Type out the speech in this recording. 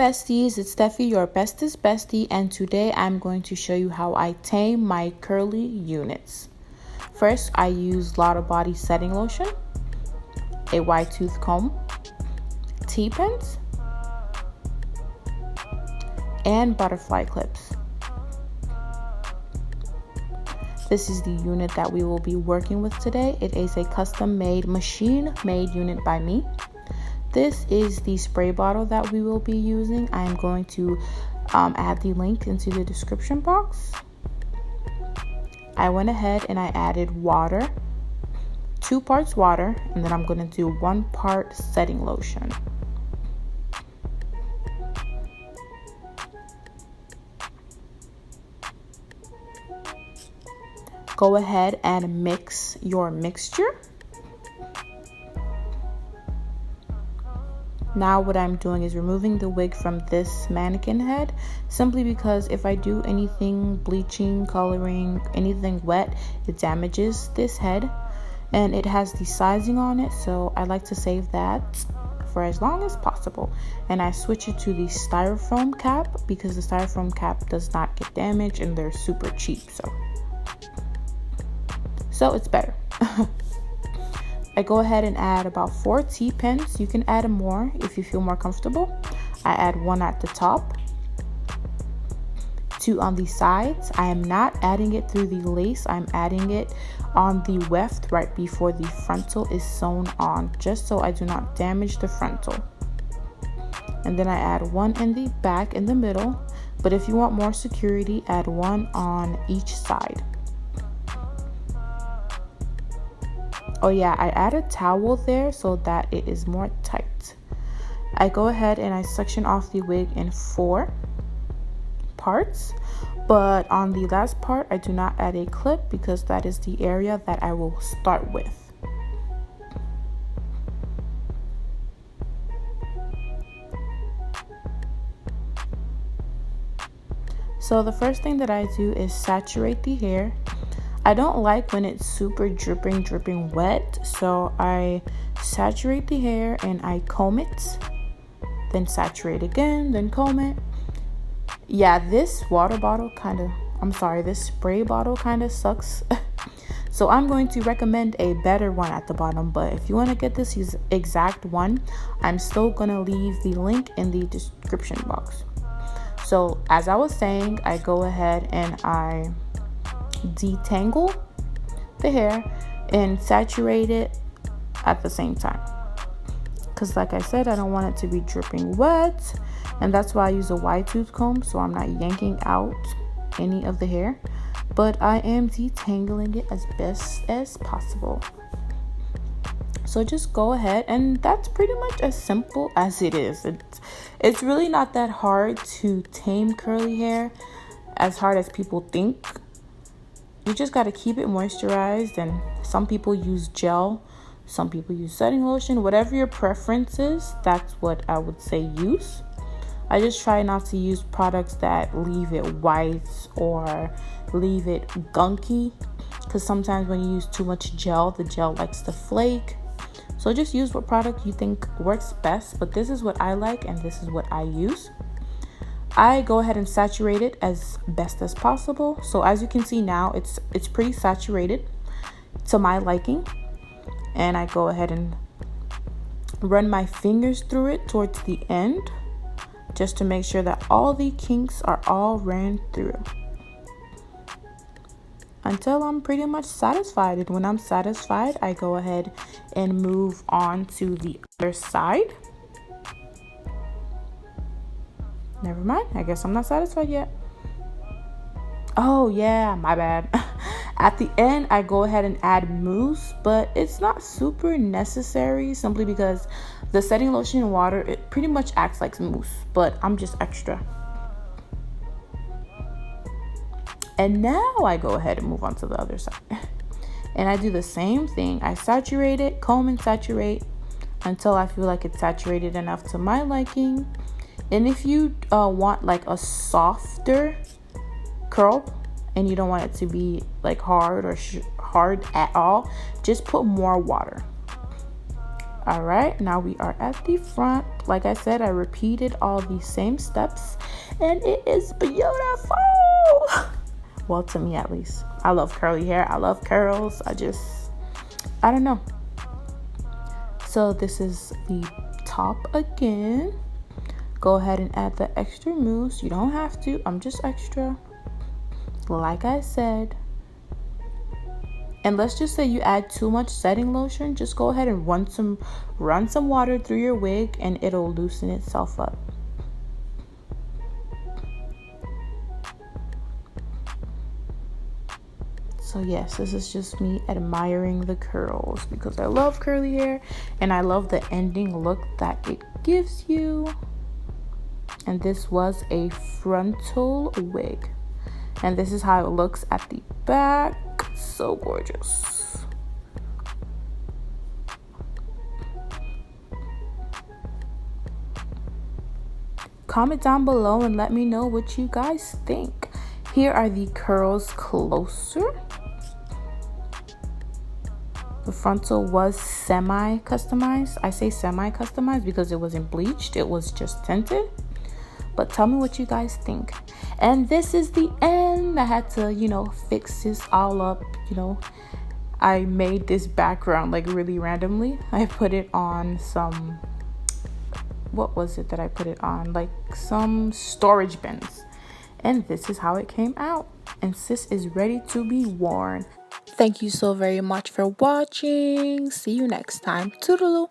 besties, it's Stephy, your bestest bestie, and today I'm going to show you how I tame my curly units. First, I use Lotta Body setting lotion, a wide tooth comb, T-pins, and butterfly clips. This is the unit that we will be working with today. It is a custom-made, machine-made unit by me. This is the spray bottle that we will be using. I am going to add the link into the description box. I went ahead and I added water, 2 parts water, and then I'm going to do 1 part setting lotion. Go ahead and mix your mixture. Now what I'm doing is removing the wig from this mannequin head, simply because if I do anything bleaching, coloring, anything wet, it damages this head, and it has the sizing on it, so I like to save that for as long as possible. And I switch it to the styrofoam cap because the styrofoam cap does not get damaged and they're super cheap, so it's better. I go ahead and add about 4 T-pins. You can add more if you feel more comfortable. I add 1 at the top, 2 on the sides. I am not adding it through the lace. I'm adding it on the weft right before the frontal is sewn on, just so I do not damage the frontal. And then I add 1 in the back in the middle, but if you want more security, add 1 on each side. Oh yeah, I add a towel there so that it is more tight. I go ahead and I section off the wig in 4 parts, but on the last part I do not add a clip because that is the area that I will start with. So the first thing that I do is saturate the hair. I don't like when it's super dripping wet, so I saturate the hair and I comb it, then saturate again, then comb it. Yeah, this spray bottle kind of sucks. So I'm going to recommend a better one at the bottom, but if you want to get this exact one, I'm still going to leave the link in the description box. So as I was saying, I go ahead and I detangle the hair and saturate it at the same time, because like I said, I don't want it to be dripping wet, and that's why I use a wide tooth comb, so I'm not yanking out any of the hair, but I am detangling it as best as possible. So just go ahead, and that's pretty much as simple as it is. It's really not that hard to tame curly hair, as hard as people think. You just got to keep it moisturized, and some people use gel, some people use setting lotion. Whatever your preference is, that's what I would say use. I just try not to use products that leave it white or leave it gunky, because sometimes when you use too much gel, the gel likes to flake. So just use what product you think works best, but this is what I like and this is what I use. I go ahead and saturate it as best as possible. So as you can see now, it's pretty saturated to my liking. And I go ahead and run my fingers through it towards the end, just to make sure that all the kinks are all ran through, until I'm pretty much satisfied. And when I'm satisfied, I go ahead and move on to the other side. Never mind, I guess I'm not satisfied yet. Oh yeah, my bad. At the end, I go ahead and add mousse, but it's not super necessary, simply because the setting lotion and water, it pretty much acts like mousse, but I'm just extra. And now I go ahead and move on to the other side. And I do the same thing. I saturate it, comb and saturate until I feel like it's saturated enough to my liking. And if you want like a softer curl and you don't want it to be like hard or hard at all, just put more water. All right, now we are at the front. Like I said, I repeated all the same steps and it is beautiful. Well, to me at least. I love curly hair. I love curls. I don't know. So this is the top again. Go ahead and add the extra mousse. You don't have to. I'm just extra. Like I said. And let's just say you add too much setting lotion, just go ahead and run some water through your wig and it'll loosen itself up. So yes, this is just me admiring the curls because I love curly hair and I love the ending look that it gives you. And this was a frontal wig. And this is how it looks at the back. So gorgeous. Comment down below and let me know what you guys think. Here are the curls closer. The frontal was semi-customized. I say semi-customized because it wasn't bleached. It was just tinted. But tell me what you guys think. And this is the end. I had to, fix this all up. I made this background like really randomly. I put it on some, what was it that I put it on? Like some storage bins. And this is how it came out. And sis is ready to be worn. Thank you so very much for watching. See you next time. Toodaloo.